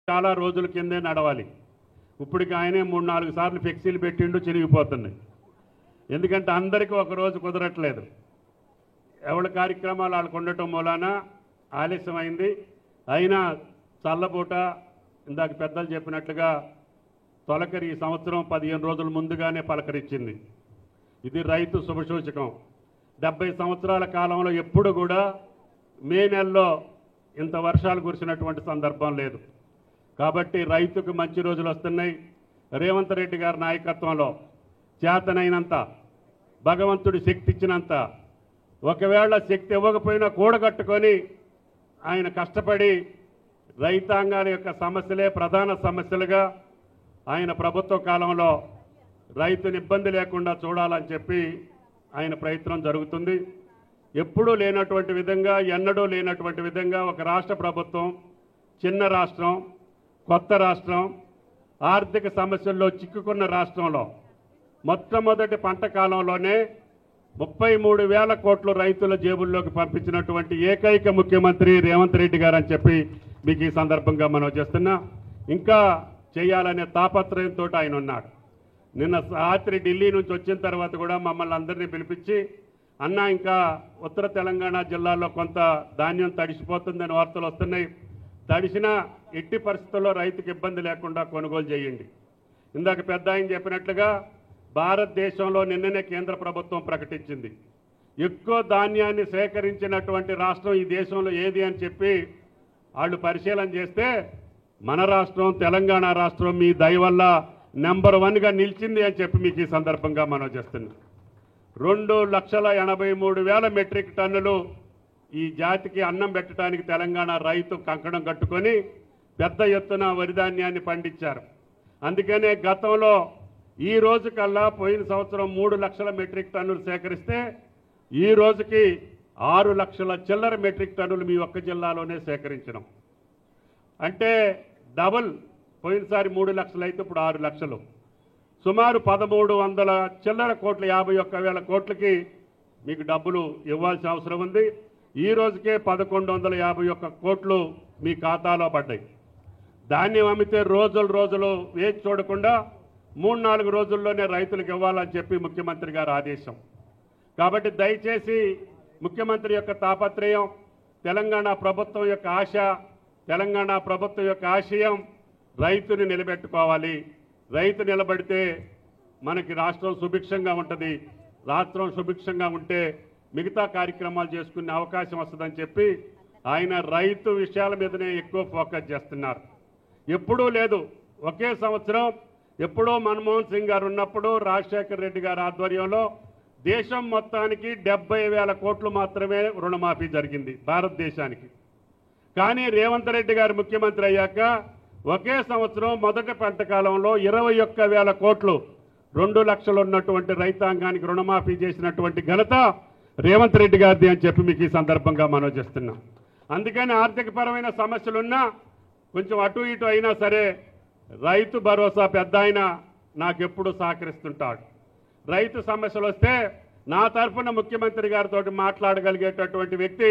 చాలా రోజుల కిందే నడవాలి. ఇప్పటికి ఆయనే 3-4 సార్లు ఫ్లెక్సీలు పెట్టిండు, చిరిగిపోతున్నాయి. ఎందుకంటే అందరికీ ఒక రోజు కుదరట్లేదు. ఎవరి కార్యక్రమాలు వాళ్ళకు ఉండటం మూలాన ఆలస్యమైంది. అయినా చల్లబూట ఇందాక పెద్దలు చెప్పినట్లుగా తొలకరి ఈ సంవత్సరం 15 రోజుల ముందుగానే పలకరించింది. ఇది రైతు శుభసూచకం. 70 సంవత్సరాల కాలంలో ఎప్పుడు కూడా మే నెలలో ఇంత వర్షాలు కురిసినటువంటి సందర్భం లేదు. కాబట్టి రైతుకు మంచి రోజులు వస్తున్నాయి. రేవంత్ రెడ్డి గారి నాయకత్వంలో చేతనైనంత, భగవంతుడి శక్తి ఇచ్చినంత, ఒకవేళ శక్తి ఇవ్వకపోయినా కూడగట్టుకొని ఆయన కష్టపడి రైతాంగాల యొక్క సమస్యలే ప్రధాన సమస్యలుగా ఆయన ప్రభుత్వ కాలంలో రైతుని ఇబ్బంది లేకుండా చూడాలని చెప్పి ఆయన ప్రయత్నం జరుగుతుంది. ఎప్పుడూ లేనటువంటి విధంగా, ఎన్నడూ లేనటువంటి విధంగా ఒక రాష్ట్ర ప్రభుత్వం, చిన్న రాష్ట్రం, కొత్త రాష్ట్రం, ఆర్థిక సమస్యల్లో చిక్కుకున్న రాష్ట్రంలో మొట్టమొదటి పంట కాలంలోనే 33,000 కోట్లు రైతుల జేబుల్లోకి పంపించినటువంటి ఏకైక ముఖ్యమంత్రి రేవంత్ రెడ్డి గారు అని చెప్పి మీకు ఈ సందర్భంగా మనం చేస్తున్నా. ఇంకా చేయాలనే తాపత్రయంతో ఆయన ఉన్నాడు. నిన్న రాత్రి ఢిల్లీ నుంచి వచ్చిన తర్వాత కూడా మమ్మల్ని అందరినీ పిలిపించి, అన్న ఇంకా ఉత్తర తెలంగాణ జిల్లాలో కొంత ధాన్యం తడిసిపోతుందని వార్తలు వస్తున్నాయి, తడిసిన ఎట్టి పరిస్థితుల్లో రైతుకు ఇబ్బంది లేకుండా కొనుగోలు చేయండి. ఇందాక పెద్ద ఆయన చెప్పినట్లుగా భారతదేశంలో నిన్ననే కేంద్ర ప్రభుత్వం ప్రకటించింది, ఎక్కువ ధాన్యాన్ని సేకరించినటువంటి రాష్ట్రం ఈ దేశంలో ఏది అని చెప్పి వాళ్ళు పరిశీలన చేస్తే మన రాష్ట్రం తెలంగాణ రాష్ట్రం మీ దయ వల్ల నెంబర్ 1గా నిలిచింది అని చెప్పి మీకు ఈ సందర్భంగా మనం చేస్తున్నాం. 2,83,000 మెట్రిక్ టన్నులు ఈ జాతికి అన్నం పెట్టడానికి తెలంగాణ రైతు కంకణం కట్టుకొని పెద్ద ఎత్తున వరి ధాన్యాన్ని పండించారు. అందుకనే గతంలో ఈ రోజు కల్లా పోయిన సంవత్సరం 3 లక్షల మెట్రిక్ టన్నులు సేకరిస్తే ఈ రోజుకి 6 లక్షల చిల్లర మెట్రిక్ టన్నులు మీ ఒక్క జిల్లాలోనే సేకరించడం అంటే డబుల్. పోయినసారి 3 లక్షలు అయితే ఇప్పుడు 6 లక్షలు, సుమారు 1,300 చిల్లర కోట్లు, 51,000 కోట్లకి మీకు డబ్బులు ఇవ్వాల్సిన అవసరం ఉంది. ఈ రోజుకే 1,151 కోట్లు మీ ఖాతాలో పడ్డాయి. ధాన్యం అమ్మితే రోజులు వేచి చూడకుండా 3-4 రోజుల్లోనే రైతులకు ఇవ్వాలని చెప్పి ముఖ్యమంత్రి గారు ఆదేశం. కాబట్టి దయచేసి ముఖ్యమంత్రి యొక్క తాపత్రయం, తెలంగాణ ప్రభుత్వం యొక్క ఆశ, తెలంగాణ ప్రభుత్వం యొక్క ఆశయం రైతుని నిలబెట్టుకోవాలి. రైతు నిలబడితే మనకి రాష్ట్రం సుభిక్షంగా ఉంటుంది. రాష్ట్రం సుభిక్షంగా ఉంటే మిగతా కార్యక్రమాలు చేసుకునే అవకాశం వస్తుందని చెప్పి ఆయన రైతు విషయాల మీదనే ఎక్కువ ఫోకస్ చేస్తున్నారు. ఎప్పుడూ లేదు, ఒకే సంవత్సరం ఎప్పుడో మన్మోహన్ సింగ్ గారు ఉన్నప్పుడు రాజశేఖర్ రెడ్డి గారి ఆధ్వర్యంలో దేశం మొత్తానికి 70,000 కోట్లు మాత్రమే రుణమాఫీ జరిగింది భారతదేశానికి. కానీ రేవంత్ రెడ్డి గారు ముఖ్యమంత్రి అయ్యాక ఒకే సంవత్సరం మొదటి పంట కాలంలో 21,000 కోట్లు 2 లక్షలు ఉన్నటువంటి రైతాంగానికి రుణమాఫీ చేసినటువంటి ఘనత రేవంత్ రెడ్డి గారిది అని చెప్పి మీకు ఈ సందర్భంగా మనం చేస్తున్నాం. అందుకని ఆర్థికపరమైన సమస్యలున్నా కొంచెం అటు ఇటు అయినా సరే రైతు భరోసా పెద్ద ఆయన నాకెప్పుడు సహకరిస్తుంటాడు. రైతు సమస్యలు వస్తే నా తరఫున ముఖ్యమంత్రి గారితో మాట్లాడగలిగేటటువంటి వ్యక్తి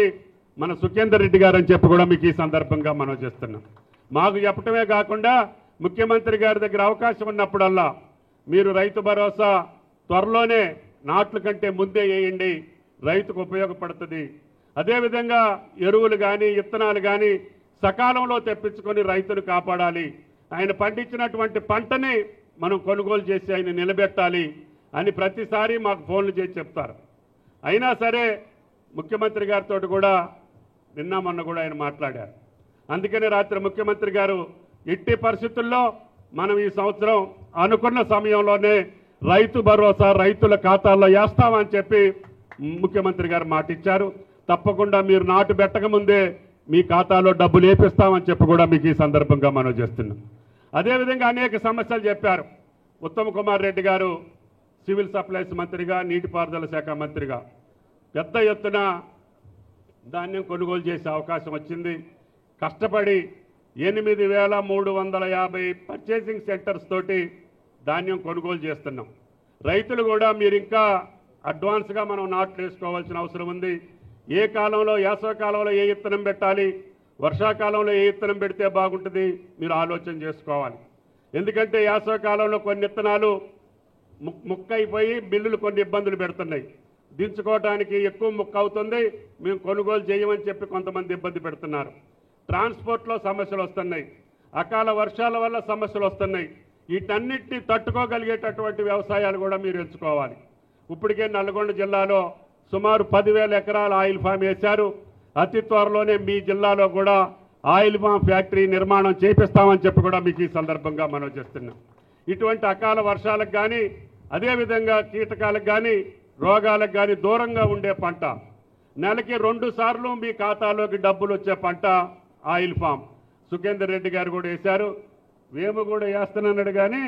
మన సుఖేందర్ రెడ్డి గారు అని చెప్పి కూడా మీకు ఈ సందర్భంగా మనం చేస్తున్నాం. మాకు చెప్పటమే కాకుండా ముఖ్యమంత్రి గారి దగ్గర అవకాశం ఉన్నప్పుడల్లా మీరు రైతు భరోసా త్వరలోనే నాట్ల కంటే ముందే వేయండి, రైతుకు ఉపయోగపడుతుంది. అదేవిధంగా ఎరువులు కానీ విత్తనాలు కానీ సకాలంలో తెప్పించుకొని రైతును కాపాడాలి. ఆయన పండించినటువంటి పంటని మనం కొనుగోలు చేసి ఆయన నిలబెట్టాలి అని ప్రతిసారి మాకు ఫోన్లు చేసి చెప్తారు. అయినా సరే ముఖ్యమంత్రి గారితో కూడా నిన్న మొన్న కూడా ఆయన మాట్లాడారు. అందుకనే రాత్రి ముఖ్యమంత్రి గారు ఎట్టి పరిస్థితుల్లో మనం ఈ సంవత్సరం అనుకున్న సమయంలోనే రైతు భరోసా రైతుల ఖాతాల్లో వేస్తామని చెప్పి ముఖ్యమంత్రి గారు మాట ఇచ్చారు. తప్పకుండా మీరు నాటు పెట్టకముందే మీ ఖాతాలో డబ్బులు వేపిస్తామని చెప్పి కూడా మీకు ఈ సందర్భంగా మనం చేస్తున్నాం. అదేవిధంగా అనేక సమస్యలు చెప్పారు. ఉత్తమ్ కుమార్ రెడ్డి గారు సివిల్ సప్లైస్ మంత్రిగా, నీటిపారుదల శాఖ మంత్రిగా పెద్ద ఎత్తున ధాన్యం కొనుగోలు చేసే అవకాశం వచ్చింది. కష్టపడి 8,350 పర్చేసింగ్ సెంటర్స్ తోటి ధాన్యం కొనుగోలు చేస్తున్నాం. రైతులు కూడా మీరు ఇంకా అడ్వాన్స్గా మనం నాట్లు వేసుకోవాల్సిన అవసరం ఉంది. ఏ కాలంలో, వేసవి కాలంలో ఏ విత్తనం పెట్టాలి, వర్షాకాలంలో ఏ విత్తనం పెడితే బాగుంటుంది మీరు ఆలోచన చేసుకోవాలి. ఎందుకంటే వేసవికాలంలో కొన్ని విత్తనాలు ముక్కైపోయి బిల్లులు కొన్ని ఇబ్బందులు పెడుతున్నాయి. దించుకోవడానికి ఎక్కువ ముక్క అవుతుంది, మేము కొనుగోలు చేయమని చెప్పి కొంతమంది ఇబ్బంది పెడుతున్నారు. ట్రాన్స్పోర్ట్లో సమస్యలు వస్తున్నాయి, అకాల వర్షాల వల్ల సమస్యలు వస్తున్నాయి. వీటన్నిటిని తట్టుకోగలిగేటటువంటి వ్యవసాయాలు కూడా మీరు ఎంచుకోవాలి. ఇప్పటికే నల్గొండ జిల్లాలో సుమారు 10,000 ఎకరాల ఆయిల్ ఫామ్ వేశారు. అతి త్వరలోనే మీ జిల్లాలో కూడా ఆయిల్ ఫామ్ ఫ్యాక్టరీ నిర్మాణం చేపిస్తామని చెప్పి కూడా మీకు ఈ సందర్భంగా మనం చేస్తున్నాం. ఇటువంటి అకాల వర్షాలకు కానీ అదేవిధంగా కీటకాలకు కానీ రోగాలకు కానీ దూరంగా ఉండే పంట, నెలకి 2 సార్లు మీ ఖాతాలోకి డబ్బులు వచ్చే పంట ఆయిల్ ఫామ్. సుఖేందర్ రెడ్డి గారు కూడా వేశారు, మేము కూడా వేస్తున్నాడు. కానీ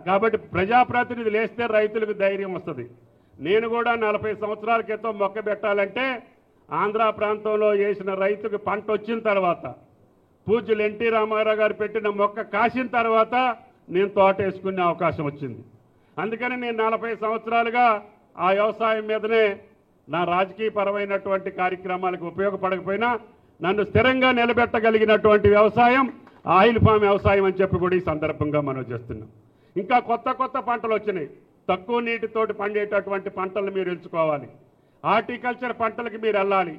కాబట్టి ప్రజాప్రతినిధులు వేస్తే రైతులకు ధైర్యం వస్తుంది. నేను కూడా 40 సంవత్సరాల క్రితం మొక్క పెట్టాలంటే ఆంధ్ర ప్రాంతంలో వేసిన రైతుకు పంట వచ్చిన తర్వాత, పూజ్యులు ఎన్టీ రామారావు గారు పెట్టిన మొక్క కాసిన తర్వాత నేను తోట వేసుకునే అవకాశం వచ్చింది. అందుకని నేను 40 సంవత్సరాలుగా ఆ వ్యవసాయం మీదనే నా రాజకీయపరమైనటువంటి కార్యక్రమాలకు ఉపయోగపడకపోయినా నన్ను స్థిరంగా నిలబెట్టగలిగినటువంటి వ్యవసాయం ఆయిల్ ఫామ్ వ్యవసాయం అని చెప్పి కూడా ఈ సందర్భంగా మనం చేస్తున్నాం. ఇంకా కొత్త కొత్త పంటలు వచ్చినాయి. తక్కువ నీటితోటి పండేటటువంటి పంటలు మీరు ఎంచుకోవాలి. హార్టికల్చర్ పంటలకు మీరు వెళ్ళాలి.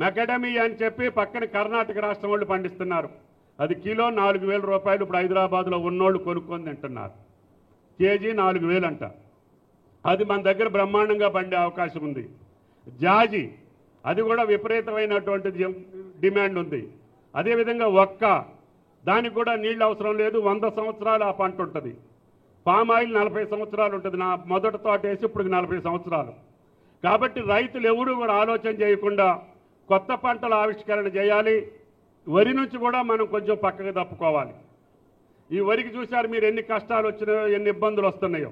మెకడమీ అని చెప్పి పక్కన కర్ణాటక రాష్ట్రం వాళ్ళు పండిస్తున్నారు. అది కిలో 4,000 రూపాయలు. ఇప్పుడు హైదరాబాద్లో ఉన్నోళ్ళు కొనుక్కొని తింటున్నారు. కేజీ 4,000 అంట. అది మన దగ్గర బ్రహ్మాండంగా పండే అవకాశం ఉంది. జాజి, అది కూడా విపరీతమైనటువంటి డిమాండ్ ఉంది. అదేవిధంగా ఒక్క, దానికి కూడా నీళ్ళు అవసరం లేదు, 100 సంవత్సరాలు ఆ పంట ఉంటుంది. పామ్ ఆయిల్ 40 సంవత్సరాలు ఉంటుంది. నా మొదటి తోట వేసి ఇప్పుడు 40 సంవత్సరాలు. కాబట్టి రైతులు ఎవరూ కూడా ఆలోచన చేయకుండా కొత్త పంటల ఆవిష్కరణ చేయాలి. వరి నుంచి కూడా మనం కొంచెం పక్కకు తప్పుకోవాలి. ఈ వరికి చూశారు మీరు ఎన్ని కష్టాలు వచ్చినాయో, ఎన్ని ఇబ్బందులు వస్తున్నాయో.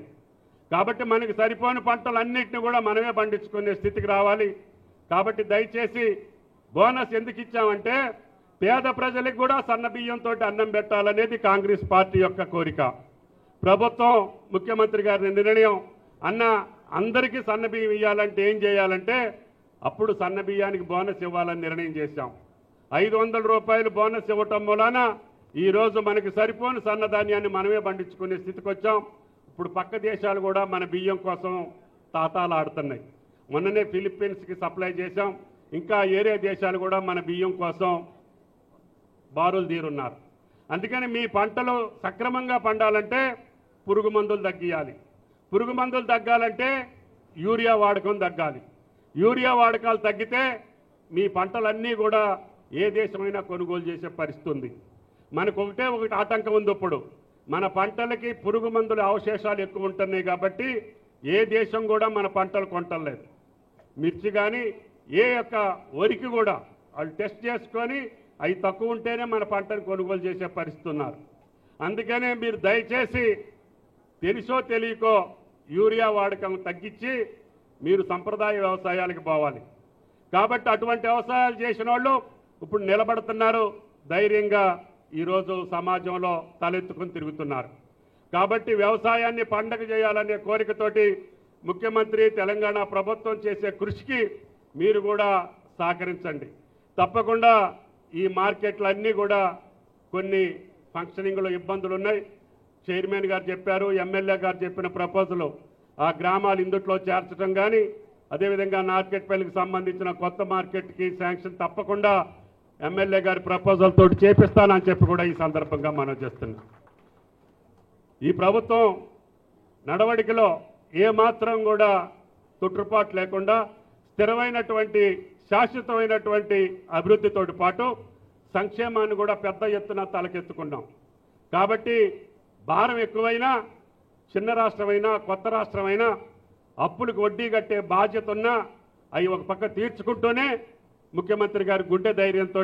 కాబట్టి మనకి సరిపోని పంటలన్నింటినీ కూడా మనమే పండించుకునే స్థితికి రావాలి. కాబట్టి దయచేసి బోనస్ ఎందుకు ఇచ్చామంటే పేద ప్రజలకు కూడా సన్న బియ్యంతో అన్నం పెట్టాలనేది కాంగ్రెస్ పార్టీ యొక్క కోరిక. ప్రభుత్వం, ముఖ్యమంత్రి గారి నిర్ణయం, అన్న అందరికీ సన్న బియ్యం ఇవ్వాలంటే ఏం చేయాలంటే అప్పుడు సన్న బియ్యానికి బోనస్ ఇవ్వాలని నిర్ణయం చేశాం. 500 రూపాయలు బోనస్ ఇవ్వటం మూలాన ఈరోజు మనకి సరిపోని సన్నధాన్యాన్ని మనమే పండించుకునే స్థితికి వచ్చాం. ఇప్పుడు పక్క దేశాలు కూడా మన బియ్యం కోసం తాతాలు ఆడుతున్నాయి. మొన్ననే ఫిలిప్పీన్స్కి సప్లై చేశాం. ఇంకా ఏరే దేశాలు కూడా మన బియ్యం కోసం బారులు తీరున్నారు. అందుకని మీ పంటలు సక్రమంగా పండాలంటే పురుగు మందులు తగ్గియాలి. పురుగు మందులు తగ్గాలంటే యూరియా వాడకం తగ్గాలి. యూరియా వాడకాలు తగ్గితే మీ పంటలన్నీ కూడా ఏ దేశమైనా కొనుగోలు చేసే పరిస్థితి ఉంది. మనకు ఒకటి ఆటంకం ఉంది. ఇప్పుడు మన పంటలకి పురుగు మందుల అవశేషాలు ఎక్కువ ఉంటున్నాయి కాబట్టి ఏ దేశం కూడా మన పంటలు కొంటలేదు. మిర్చి కానీ ఏ యొక్క వరికి కూడా వాళ్ళు టెస్ట్ చేసుకొని అవి తక్కువ ఉంటేనే మన పంటను కొనుగోలు చేసే పరిస్థితి ఉన్నారు. అందుకనే మీరు దయచేసి తెలుసో తెలియకో యూరియా వాడకం తగ్గించి మీరు సంప్రదాయ వ్యవసాయాలకు పోవాలి. కాబట్టి అటువంటి వ్యవసాయాలు చేసిన వాళ్ళు ఇప్పుడు నిలబడుతున్నారు, ధైర్యంగా ఈరోజు సమాజంలో తలెత్తుకుని తిరుగుతున్నారు. కాబట్టి వ్యవసాయాన్ని పండగ చేయాలనే కోరికతోటి ముఖ్యమంత్రి, తెలంగాణ ప్రభుత్వం చేసే కృషికి మీరు కూడా సహకరించండి. తప్పకుండా ఈ మార్కెట్లన్నీ కూడా కొన్ని ఫంక్షనింగ్లో ఇబ్బందులు ఉన్నాయి. చైర్మన్ గారు చెప్పారు, ఎమ్మెల్యే గారు చెప్పిన ప్రపోజల్ ఆ గ్రామాలు ఇందుట్లో చేర్చడం కానీ, అదేవిధంగా నార్కెట్పల్లికి సంబంధించిన కొత్త మార్కెట్కి శాంక్షన్ తప్పకుండా ఎమ్మెల్యే గారి ప్రపోజల్ తోటి చేపిస్తానని చెప్పి కూడా ఈ సందర్భంగా మనం చేస్తున్నాం. ఈ ప్రభుత్వం నడవడికలో ఏమాత్రం కూడా తొట్టుపాటు లేకుండా స్థిరమైనటువంటి శాశ్వతమైనటువంటి అభివృద్ధితోటి పాటు సంక్షేమాన్ని కూడా పెద్ద ఎత్తున తలకెత్తుకున్నాం. కాబట్టి భారం ఎక్కువైనా, చిన్న రాష్ట్రమైనా కొత్త రాష్ట్రమైనా అప్పులకు వడ్డీ కట్టే బాధ్యత ఉన్నా అవి ఒక పక్క తీర్చుకుంటూనే ముఖ్యమంత్రి గారి గుండె ధైర్యంతో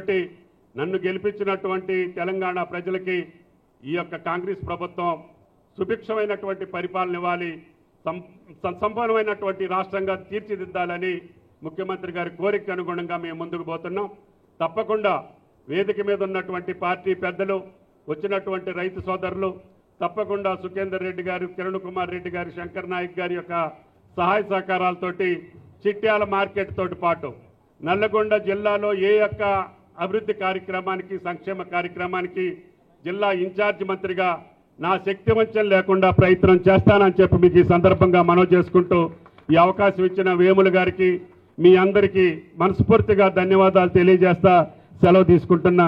నన్ను గెలిపించినటువంటి తెలంగాణ ప్రజలకి ఈ యొక్క కాంగ్రెస్ ప్రభుత్వం సుభిక్షమైనటువంటి పరిపాలన ఇవ్వాలి, సంపన్నమైనటువంటి రాష్ట్రంగా తీర్చిదిద్దాలని ముఖ్యమంత్రి గారి కోరిక అనుగుణంగా మేము ముందుకు పోతున్నాం. తప్పకుండా వేదిక మీద ఉన్నటువంటి పార్టీ పెద్దలు, వచ్చినటువంటి రైతు సోదరులు తప్పకుండా సుఖేందర్ రెడ్డి గారు, కిరణ్ కుమార్ రెడ్డి గారు, శంకర్ నాయక్ గారి యొక్క సహాయ సహకారాలతోటి చిట్యాల మార్కెట్ తోటి పాటు నల్లగొండ జిల్లాలో ఏ యొక్క అభివృద్ధి కార్యక్రమానికి సంక్షేమ కార్యక్రమానికి జిల్లా ఇన్ఛార్జ్ మంత్రిగా నా శక్తి వంచన లేకుండా ప్రయత్నం చేస్తానని చెప్పి మీకు ఈ సందర్భంగా మనవి చేసుకుంటూ ఈ అవకాశం ఇచ్చిన వేముల గారికి మీ అందరికీ మనస్ఫూర్తిగా ధన్యవాదాలు తెలియజేస్తా సెలవు తీసుకుంటున్నా.